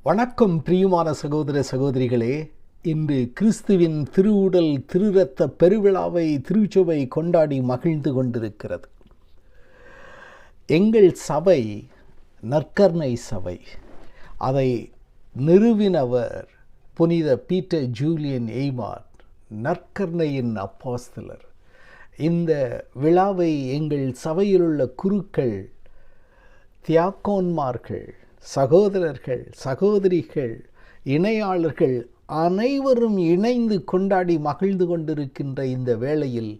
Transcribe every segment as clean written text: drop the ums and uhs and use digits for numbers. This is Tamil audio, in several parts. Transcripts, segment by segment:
வணக்கம் பிரியமான சகோதர சகோதரிகளே. இன்று கிறிஸ்துவின் திருவுடல் திருரத்த பெருவிழாவை திருச்சபை கொண்டாடி மகிழ்ந்து கொண்டிருக்கிறது. எங்கள் சபை நற்கருணை சபை. அதை நிறுவினவர் புனித பீட்டர் ஜூலியன் எய்மார், நற்கருணையின் அப்போஸ்தலர். இந்த விழாவை எங்கள் சபையிலுள்ள குருக்கள், தியாக்கோன்மார்கள், சகோதரர்கள், சகோதரிகள், இணையாளர்கள் அனைவரும் இணைந்து கொண்டாடி மகிழ்ந்து கொண்டிருக்கின்ற இந்த வேளையில்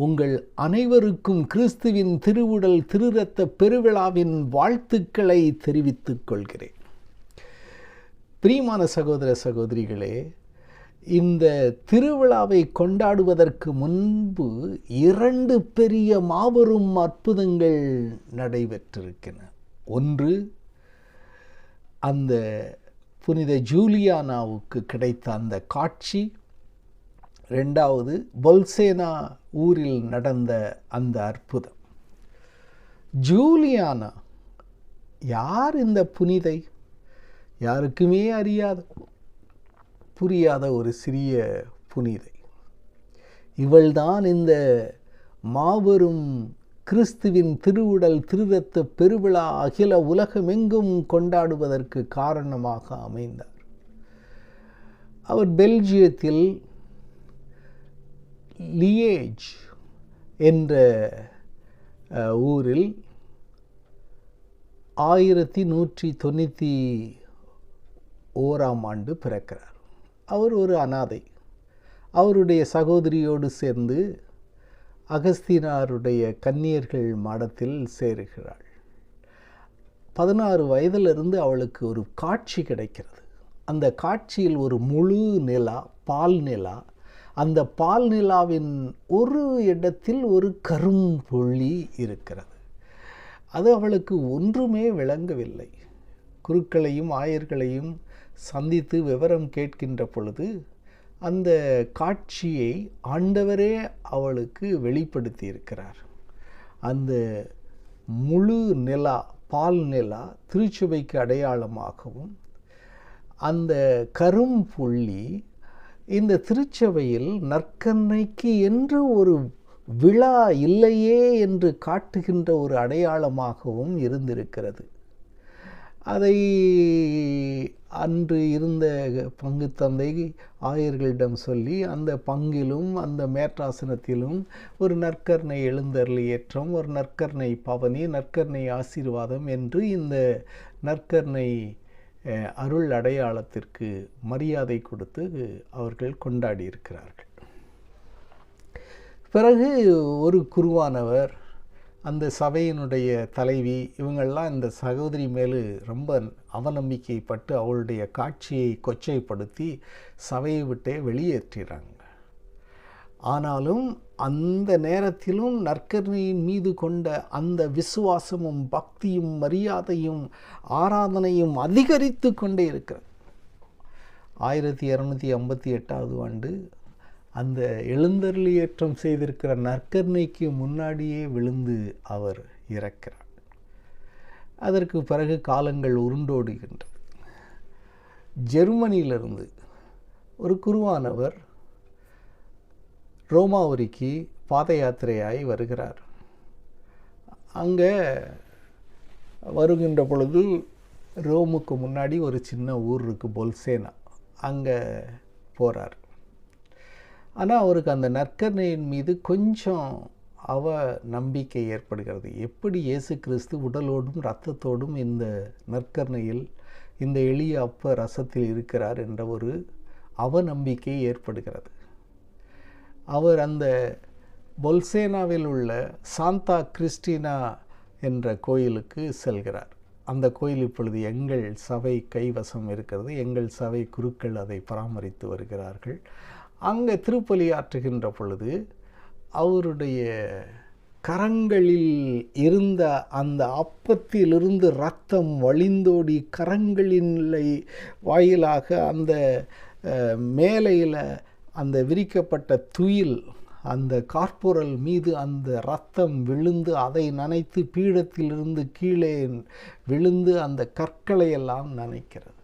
உங்கள் அனைவருக்கும் கிறிஸ்துவின் திருவுடல் திருரத்த பெருவிழாவின் வாழ்த்துக்களை தெரிவித்துக் கொள்கிறேன். பிரியமான சகோதர சகோதரிகளே, இந்த திருவிழாவை கொண்டாடுவதற்கு முன்பு 2 பெரிய மாபெரும் அற்புதங்கள் நடைபெற்றிருக்கின்றன. ஒன்று, அந்த புனித ஜூலியானாவுக்கு கிடைத்த அந்த காட்சி. 2வது, பொல்சேனா ஊரில் நடந்த அந்த அற்புதம். ஜூலியானா யார்? இந்த புனிதை யாருக்குமே புரியாத ஒரு சிறிய புனிதை. இவள்தான் இந்த மாபெரும் கிறிஸ்துவின் திருவுடல் திருரத்த பெருவிழா அகில உலகமெங்கும் கொண்டாடுவதற்கு காரணமாக அமைந்தார். அவர் பெல்ஜியத்தில் லியேஜ் என்ற ஊரில் 1191 பிறக்கிறார். அவர் ஒரு அனாதை. அவருடைய சகோதரியோடு சேர்ந்து அகஸ்தீனாருடைய கன்னியர்கள் மடத்தில் சேருகிறாள். 16 வயதிலிருந்து அவளுக்கு ஒரு காட்சி கிடைக்கிறது. அந்த காட்சியில் ஒரு முழு நிலா, பால் நிலா. அந்த பால் நிலாவின் ஒரு இடத்தில் ஒரு கரும்புள்ளி இருக்கிறது. அது அவளுக்கு ஒன்றுமே விளங்கவில்லை. குருக்களையும் ஆயர்களையும் சந்தித்து விவரம் கேட்கின்ற பொழுது அந்த காட்சியை ஆண்டவரே அவளுக்கு வெளிப்படுத்தி இருக்கிறார். அந்த முழு நிலா, பால் நிலா திருச்சபைக்கு அடையாளமாகவும், அந்த கரும்புள்ளி இந்த திருச்சபையில் நற்கருணைக்கு என்று ஒரு விழா இல்லையே என்று காட்டுகின்ற ஒரு அடையாளமாகவும் இருந்திருக்கிறது. அதை அன்று இருந்த பங்கு தந்தை ஆயர்களிடம் சொல்லி அந்த பங்கிலும் அந்த மேற்றாசனத்திலும் ஒரு நற்கருணை எழுந்தருளி ஏற்றம், ஒரு நற்கருணை பவனி, நற்கருணை ஆசீர்வாதம் என்று இந்த நற்கருணை அருள் அடையாளத்திற்கு மரியாதை கொடுத்து அவர்கள் கொண்டாடி இருக்கிறார்கள். பிறகு ஒரு குருவானவர், அந்த சபையினுடைய தலைவி, இவங்கள்லாம் இந்த சகோதரி மேலு ரொம்ப அவநம்பிக்கைப்பட்டு அவளுடைய காட்சியை கொச்சைப்படுத்தி சபையை விட்டே வெளியேற்றுறாங்க. ஆனாலும் அந்த நேரத்திலும் நற்கருணையின் மீது கொண்ட அந்த விசுவாசமும் பக்தியும் மரியாதையும் ஆராதனையும் அதிகரித்து கொண்டே இருக்கிறது. 1258 ஆண்டு அந்த எழுந்தருளியேற்றம் செய்திருக்கிற நற்கருணைக்கு முன்னாடியே விழுந்து அவர் இறக்கிறார். அதற்கு பிறகு காலங்கள் உருண்டோடுகின்றது. ஜெர்மனியிலிருந்து ஒரு குருவானவர் ரோமாபுரிக்கு பாத யாத்திரையாய் வருகிறார். அங்கே வருகின்ற பொழுது ரோமுக்கு முன்னாடி ஒரு சின்ன ஊர் இருக்குது, பொல்சேனா. அங்கே போகிறார். ஆனால் அவருக்கு அந்த நற்கருணையின் மீது கொஞ்சம் நம்பிக்கை ஏற்படுகிறது. எப்படி இயேசு கிறிஸ்து உடலோடும் இரத்தத்தோடும் இந்த நற்கருணையில் இந்த எளிய அப்ப ரசத்தில் இருக்கிறார் என்ற ஒரு அவநம்பிக்கை ஏற்படுகிறது. அவர் அந்த பொல்சேனாவில் உள்ள சாந்தா கிறிஸ்டினா என்ற கோயிலுக்கு செல்கிறார். அந்த கோயில் இப்பொழுது எங்கள் சபை கைவசம் இருக்கிறது. எங்கள் சபை குருக்கள் அதை பராமரித்து வருகிறார்கள். அங்கே திருப்பலி ஆற்றுகின்ற பொழுது அவருடைய கரங்களில் இருந்த அந்த அப்பத்திலிருந்து இரத்தம் வழிந்தோடி கரங்களின் வாயிலாக அந்த மேலையில் அந்த விரிக்கப்பட்ட துயில், அந்த கார்போரல் மீது அந்த இரத்தம் விழுந்து அதை நனைத்து பீடத்திலிருந்து கீழே விழுந்து அந்த கற்களை எல்லாம் நனைக்கிறது.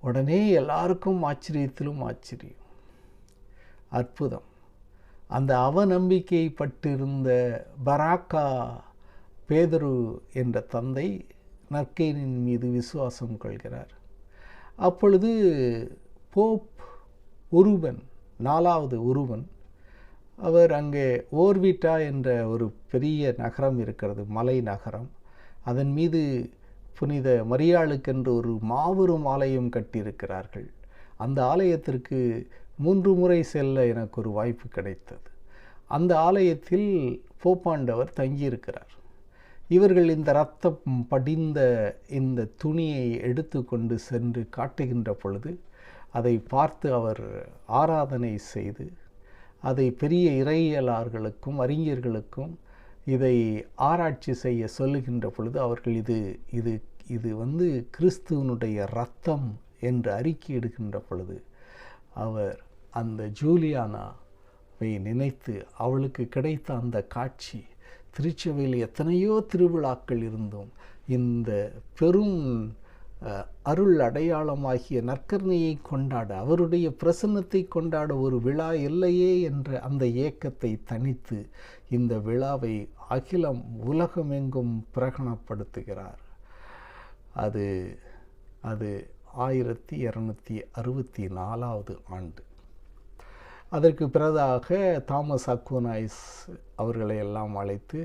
உடனே எல்லாருக்கும் ஆச்சரியத்திலும் ஆச்சரியம். அற்புதம். அந்த அவநம்பிக்கை பட்டிருந்த பராக்கா பேதுரு என்ற தந்தை நற்கேனின் மீது விசுவாசம் கொள்கிறார். அப்பொழுது போப் உருபன், 4வது உருபன், அவர் அங்கே ஓர்விட்டா என்ற ஒரு பெரிய நகரம் இருக்கிறது, மலை நகரம். அதன் மீது புனித மரியாளுக்கென்று ஒரு மாபெரும் ஆலயம் கட்டியிருக்கிறார்கள். அந்த ஆலயத்திற்கு 3 முறை செல்ல எனக்கு ஒரு வாய்ப்பு கிடைத்தது. அந்த ஆலயத்தில் போப்பாண்டவர் தங்கியிருக்கிறார். இவர்கள் இந்த இரத்தம் படிந்த இந்த துணியை எடுத்து கொண்டு சென்று காட்டுகின்ற பொழுது அதை பார்த்து அவர் ஆராதனை செய்து அதை பெரிய இறையியலாளர்களுக்கும் அறிஞர்களுக்கும் இதை ஆராய்ச்சி செய்ய சொல்லுகின்ற பொழுது அவர்கள் இது இது இது கிறிஸ்துவனுடைய இரத்தம் என்று அறிக்கையிடுகின்ற பொழுது அவர் அந்த ஜூலியானாவை நினைத்து அவளுக்கு கிடைத்த அந்த காட்சி, திருச்சபையில் எத்தனையோ திருவிழாக்கள் இருந்தும் இந்த பெரும் அருள் அடையாளமாகிய நற்கருணையை கொண்டாட, அவருடைய பிரசன்னத்தை கொண்டாட ஒரு விழா இல்லையே என்ற அந்த ஏக்கத்தை தணித்து இந்த விழாவை அகிலம் உலகமெங்கும் பிரகடனப்படுத்துகிறார். அது அது 1264வது ஆண்டு. அதற்கு பிறகாக தாமஸ் அக்வினாஸ் அவர்களை எல்லாம் அழைத்து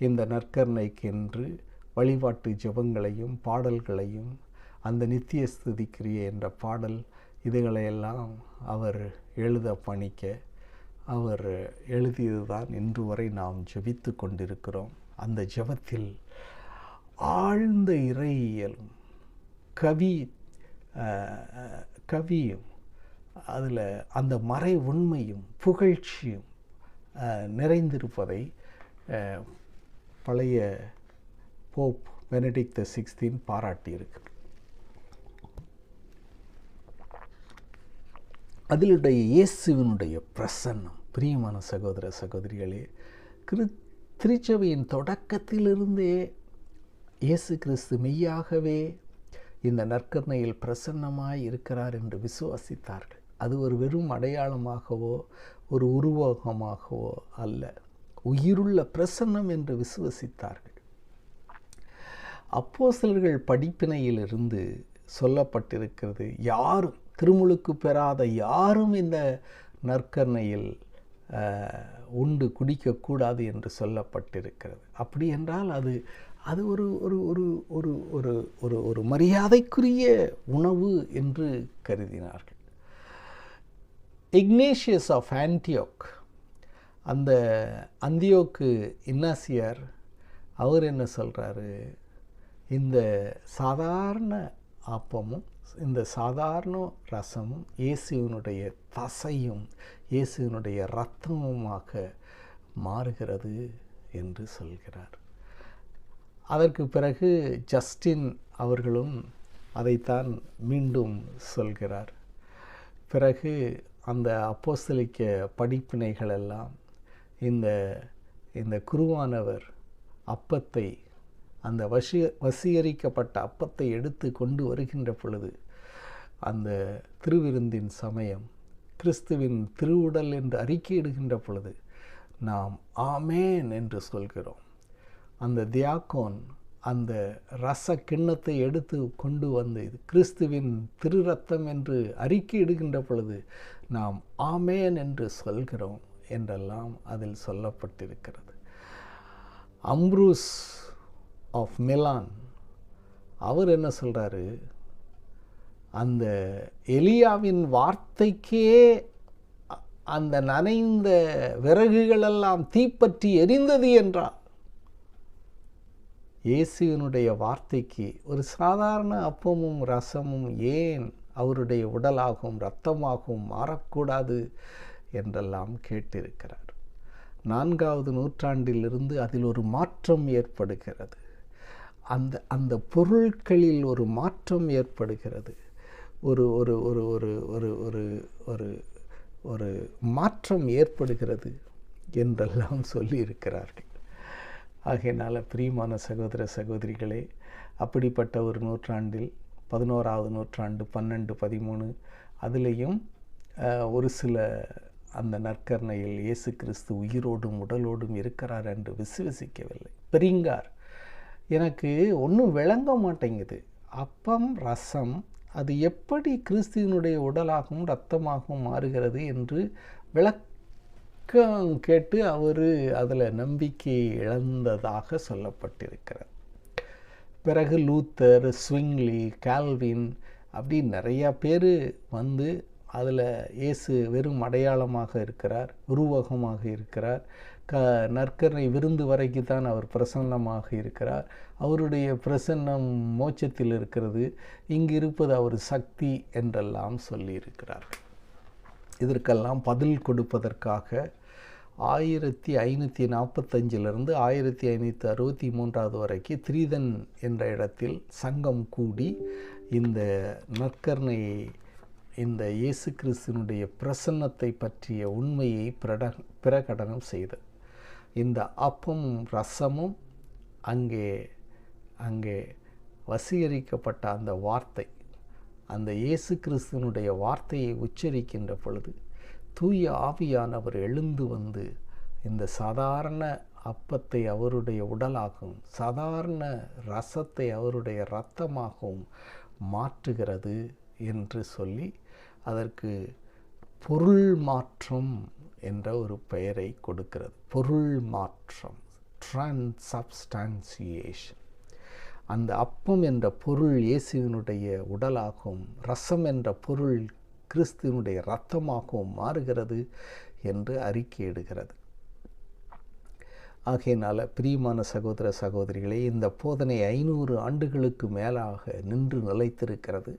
இந்த நற்கருணைக்கென்று வழிபாட்டு ஜெபங்களையும் பாடல்களையும், அந்த நித்திய ஸ்துதிக்கிரியை என்ற பாடல், இதுகளையெல்லாம் அவர் எழுத பணிக்க அவர் எழுதியதுதான் இன்று வரை நாம் ஜெபித்து கொண்டிருக்கிறோம். அந்த ஜெபத்தில் ஆழ்ந்த இறையியலும் கவியும் அதில் அந்த மறை உண்மையும் புகழ்ச்சியும் நிறைந்திருப்பதை பழைய போப் பெனடிக்ட் XVI பாராட்டியிருக்கு. அதிலுடைய இயேசுவினுடைய பிரசன்னம், பிரியமான சகோதர சகோதரிகளே, திருச்சபையின் தொடக்கத்திலிருந்தே இயேசு கிறிஸ்து மெய்யாகவே இந்த நற்கருணையில் பிரசன்னமாய் இருக்கிறார் என்று விசுவாசித்தார்கள். அது ஒரு வெறும் அடையாளமாகவோ ஒரு உருவகமாகவோ அல்ல, உயிருள்ள பிரசன்னம் என்று விசுவாசித்தார்கள். அப்போஸ்தலர்கள் படிப்பினையிலிருந்து சொல்லப்பட்டிருக்கிறது, யாரும் திருமுழுக்கு பெறாத யாரும் இந்த நற்கருணையில் உண்டு குடிக்கக்கூடாது என்று சொல்லப்பட்டிருக்கிறது. அப்படி என்றால் அது அது ஒரு ஒரு ஒரு ஒரு ஒரு ஒரு ஒரு மரியாதைக்குரிய உணவு என்று கருதினார்கள். இக்னேஷியஸ் ஆஃப் ஆன்டியோக், அந்த அந்தியோக்கு இன்னாசியார், அவர் என்ன சொல்கிறாரு, இந்த சாதாரண அப்பமும் இந்த சாதாரண ரசமும் இயேசுவினுடைய தசையும் இயேசுவினுடைய இரத்தமுமாக மாறுகிறது என்று சொல்கிறார். அதற்கு பிறகு ஜஸ்டின் அவர்களும் அதைத்தான் மீண்டும் சொல்கிறார். பிறகு அந்த அப்போஸ்தலிக்க படிப்பினைகளெல்லாம் இந்த இந்த குருவானவர் அப்பத்தை, அந்த வசீகரிக்கப்பட்ட அப்பத்தை எடுத்து கொண்டு வருகின்ற பொழுது, அந்த திருவிருந்தின் சமயம் கிறிஸ்துவின் திருவுடல் என்று அறிக்கையிடுகின்ற பொழுது நாம் ஆமேன் என்று சொல்கிறோம். அந்த தியாக்கோன் அந்த ரச கிண்ணத்தை எடுத்து கொண்டு வந்து இது கிறிஸ்துவின் திரு ரத்தம் என்று அறிக்கையிடுகின்ற பொழுது நாம் ஆமேன் என்று சொல்கிறோம் என்றெல்லாம் அதில் சொல்லப்பட்டிருக்கிறது. அம்ப்ரூஸ் ஆஃப் மிலான் அவர் என்ன சொல்கிறாரு, அந்த எலியாவின் வார்த்தைக்கே அந்த நனைந்த விறகுகளெல்லாம் தீப்பற்றி எரிந்தது என்றார். இயேசுவினுடைய வார்த்தைக்கு ஒரு சாதாரண அப்பமும் ரசமும் ஏன் அவருடைய உடலாகவும் இரத்தமாகவும் மாறக்கூடாது என்றெல்லாம் கேட்டிருக்கிறார். 4வது நூற்றாண்டிலிருந்து அதில் ஒரு மாற்றம் ஏற்படுகிறது. அந்த அந்த பொருட்களில் ஒரு மாற்றம் ஏற்படுகிறது. ஒரு ஒரு ஒரு ஒரு ஒரு ஒரு ஒரு ஒரு மாற்றம் ஏற்படுகிறது என்றெல்லாம் சொல்லியிருக்கிறார்கள். ஆகையினால் பிரியமான சகோதர சகோதரிகளே, அப்படிப்பட்ட ஒரு நூற்றாண்டில் 11ஆவது நூற்றாண்டு 12, 13 அதுலேயும் ஒரு சில அந்த நற்கருணையில் இயேசு கிறிஸ்து உயிரோடும் உடலோடும் இருக்கிறார் என்று விசுவசிக்கவில்லை. பெரிங்கார் எனக்கு ஒன்றும் விளங்க மாட்டேங்குது. அப்பம் ரசம் அது எப்படி கிறிஸ்துவினுடைய உடலாகவும் இரத்தமாகவும் மாறுகிறது என்று விளக்கம் கேட்டு அவர் அதில் நம்பிக்கை இழந்ததாக சொல்லப்பட்டிருக்கிறார். பிறகு லூத்தர், ஸ்விங்லி, கால்வின் அப்படி நிறையா பேர் வந்து அதில் இயேசு வெறும் அடையாளமாக இருக்கிறார், உருவகமாக இருக்கிறார், நற்கருணை விருந்து வரைக்கு தான் அவர் பிரசன்னமாக இருக்கிறார், அவருடைய பிரசன்னம் மோட்சத்தில் இருக்கிறது, இங்கு இருப்பது அவர் சக்தி என்றெல்லாம் சொல்லியிருக்கிறார். இதற்கெல்லாம் பதில் கொடுப்பதற்காக 1545 1563 வரைக்கும் திரீதன் என்ற இடத்தில் சங்கம் கூடி இந்த நற்கருணையை, இந்த இயேசு கிறிஸ்துவினுடைய பிரசன்னத்தை பற்றிய உண்மையை பிரகடனம் செய்தது. இந்த அப்பமும் ரசமும் அங்கே வசீகரிக்கப்பட்ட அந்த வார்த்தை, அந்த இயேசு கிறிஸ்துவினுடைய வார்த்தையை உச்சரிக்கின்ற பொழுது தூய ஆவியானவர் எழுந்து வந்து இந்த சாதாரண அப்பத்தை அவருடைய உடலாகவும் சாதாரண ரசத்தை அவருடைய இரத்தமாகவும் மாற்றுகிறது என்று சொல்லி அதற்கு பொருள் மாற்றம் என்ற ஒரு பெயரை கொடுக்கிறது. பொருள் மாற்றம், டிரான்சப்ஸ்டான்சியேஷன். அந்த அப்பம் என்ற பொருள் இயேசுவினுடைய உடலாகவும் ரசம் என்ற பொருள் கிறிஸ்துவினுடைய இரத்தமாகவும் மாறுகிறது என்று அறிக்கையிடுகிறது. ஆகையினால் பிரியமான சகோதர சகோதரிகளே, இந்த போதனை 500 ஆண்டுகளுக்கு மேலாக நின்று நிலைத்திருக்கிறது.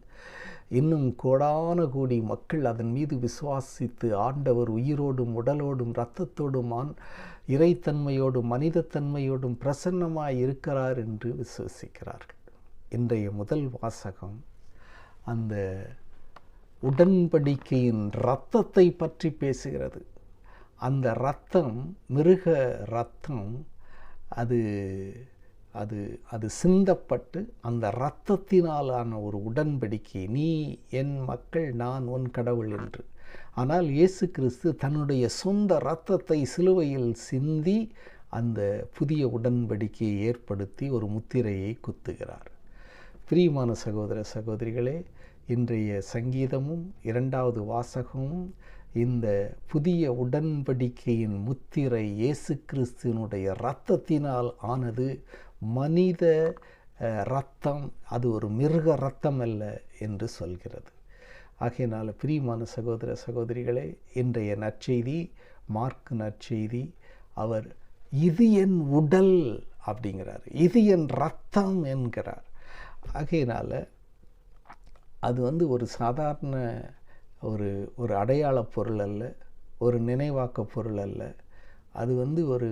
இன்னும் கோடான கோடி மக்கள் அதன் மீது விசுவாசித்து ஆண்டவர் உயிரோடும் உடலோடும் இரத்தத்தோடும் இறைத்தன்மையோடும் மனிதத்தன்மையோடும் பிரசன்னமாய் இருக்கிறார் என்று விசுவசிக்கிறார்கள். இன்றைய முதல் வாசகம் அந்த உடன்படிக்கையின் இரத்தத்தை பற்றி பேசுகிறது. அந்த இரத்தம் மிருக இரத்தம், அது அது அது சிந்தப்பட்டு அந்த இரத்தத்தினாலான ஒரு உடன்படிக்கை, நீ என் மக்கள் நான் உன் கடவுள் என்று. ஆனால் இயேசு கிறிஸ்து தன்னுடைய சொந்த இரத்தத்தை சிலுவையில் சிந்தி அந்த புதிய உடன்படிக்கையை ஏற்படுத்தி ஒரு முத்திரையை குத்துகிறார். பிரியமான சகோதர சகோதரிகளே, இன்றைய சங்கீதமும் 2வது வாசகமும் இந்த புதிய உடன்படிக்கையின் முத்திரை இயேசு கிறிஸ்துவினுடைய இரத்தத்தினால் ஆனது. மனித இரத்தம், அது ஒரு மிருக இரத்தம் அல்ல என்று சொல்கிறது. ஆகையினால் பிரியமான சகோதர சகோதரிகளே, இன்றைய நற்செய்தி, மார்க் நற்செய்தி, அவர் இது என் உடல் அப்படிங்கிறார், இது என் இரத்தம் என்கிறார். ஆகையினால் அது ஒரு சாதாரண ஒரு அடையாள பொருள் அல்ல, ஒரு நினைவாக்க பொருள் அல்ல. அது ஒரு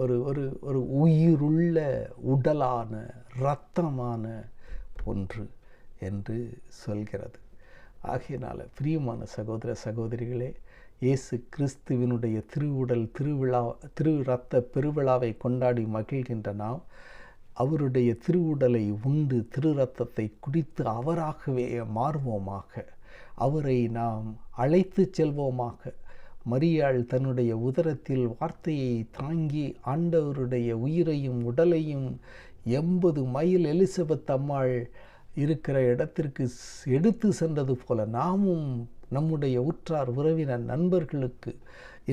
ஒரு ஒரு ஒரு உயிருள்ள உடலான இரத்தமான ஒன்று என்று சொல்கிறது. ஆகையினால் பிரியமான சகோதர சகோதரிகளே, இயேசு கிறிஸ்துவினுடைய திருவுடல் திரு இரத்த பெருவிழாவை கொண்டாடி மகிழ்கின்ற நாம் அவருடைய திருவுடலை உண்டு திரு இரத்தத்தை குடித்து அவராகவே மாறுவோமாக, அவரை நாம் அழைத்து செல்வோமாக. மரியாள் தன்னுடைய உதரத்தில் வார்த்தையை தாங்கி ஆண்டவருடைய உயிரையும் உடலையும் 80 மைல் எலிசபெத் அம்மாள் இருக்கிற இடத்திற்கு எடுத்து சென்றது போல நாமும் நம்முடைய உற்றார் உறவினர் நண்பர்களுக்கு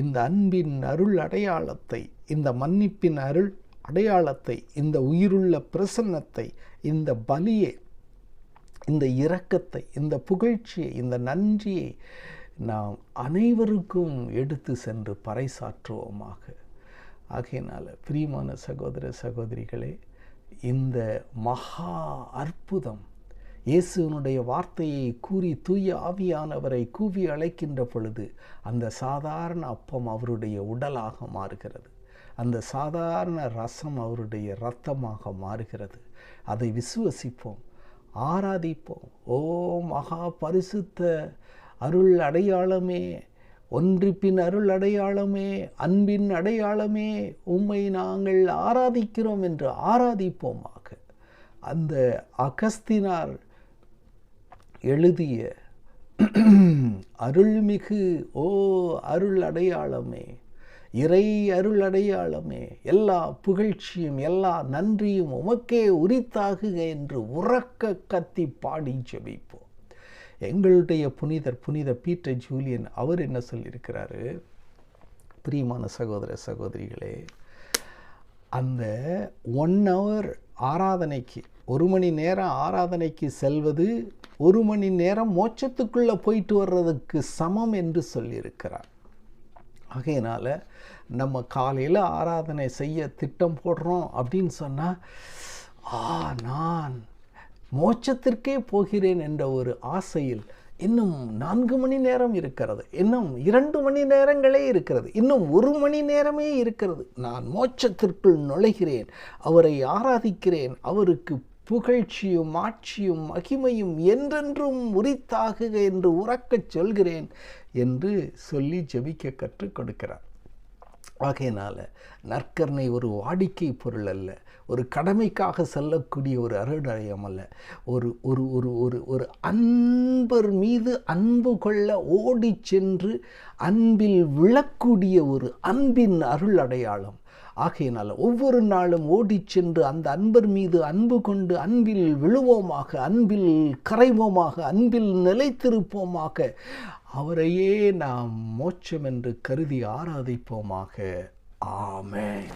இந்த அன்பின் அருள் அடையாளத்தை, இந்த மன்னிப்பின் அருள் அடையாளத்தை, இந்த உயிருள்ள பிரசன்னத்தை, இந்த பலியை, இந்த இரக்கத்தை, இந்த புகழ்ச்சியை, இந்த நன்றியை நாம் அனைவருக்கும் எடுத்து சென்று பறைசாற்றுவோமாக. ஆகையினால் பிரியமான சகோதர சகோதரிகளே, இந்த மகா அற்புதம் இயேசுவினுடைய வார்த்தையை கூறி தூய ஆவியானவரை கூவி அழைக்கின்ற பொழுது அந்த சாதாரண அப்பம் அவருடைய உடலாக மாறுகிறது, அந்த சாதாரண ரசம் அவருடைய இரத்தமாக மாறுகிறது. அதை விசுவசிப்போம், ஆராதிப்போம். ஓ மகா பரிசுத்த அருள் அடையாளமே, ஒன்றிப்பின் அருள் அடையாளமே, அன்பின் அடையாளமே, உம்மை நாங்கள் ஆராதிக்கிறோம் என்று ஆராதிப்போமாக. அந்த அகஸ்தினார் எழுதிய அருள்மிகு அருள் அடையாளமே, இறை அருள் அடையாளமே, எல்லா புகழ்ச்சியும் எல்லா நன்றியும் உமக்கே உரித்தாகுக என்று உறக்க கத்தி பாடி ஜெபிப்போம். எங்களுடைய புனித பீட்டர் ஜூலியன் அவர் என்ன சொல்லியிருக்கிறாரு? பிரியமான சகோதர சகோதரிகளே, அந்த 1 hour ஆராதனைக்கு, 1 மணி நேரம் ஆராதனைக்கு செல்வது 1 மணி நேரம் மோட்சத்துக்குள்ளே போயிட்டு வர்றதுக்கு சமம் என்று சொல்லியிருக்கிறார். ஆகையினால் நம்ம காலையில் ஆராதனை செய்ய திட்டம் போடுறோம் அப்படின்னு சொன்னால், நான் மோட்சத்திற்கே போகிறேன் என்ற ஒரு ஆசையில் இன்னும் 4 மணி நேரம் இருக்கிறது, இன்னும் 2 மணி நேரங்களே இருக்கிறது, இன்னும் 1 மணி நேரமே இருக்கிறது, நான் மோட்சத்திற்குள் நுழைகிறேன், அவரை ஆராதிக்கிறேன், அவருக்கு புகழ்ச்சியும் ஆட்சியும் மகிமையும் என்றென்றும் உரித்தாகுக என்று உறக்கச் சொல்கிறேன் என்று சொல்லி ஜெபிக்க கற்றுக் கொடுக்கிறார். ஆகையினால் நற்கருணை ஒரு வாடிக்கை பொருள் அல்ல, ஒரு கடமைக்காக செல்லக்கூடிய ஒரு அருளடையம் அல்ல, ஒரு ஒரு ஒரு ஒரு ஒரு அன்பர் மீது அன்பு கொள்ள ஓடி சென்று அன்பில் விழக்கூடிய ஒரு அன்பின் அருள் அடையாளம். ஆகையினால் ஒவ்வொரு நாளும் ஓடி சென்று அந்த அன்பர் மீது அன்பு கொண்டு அன்பில் விழுவோமாக, அன்பில் கரைவோமாக, அன்பில் நிலைத்திருப்போமாக, அவரையே நாம் மோட்சம் என்று கருதி ஆராதிப்போமாக. ஆமென்.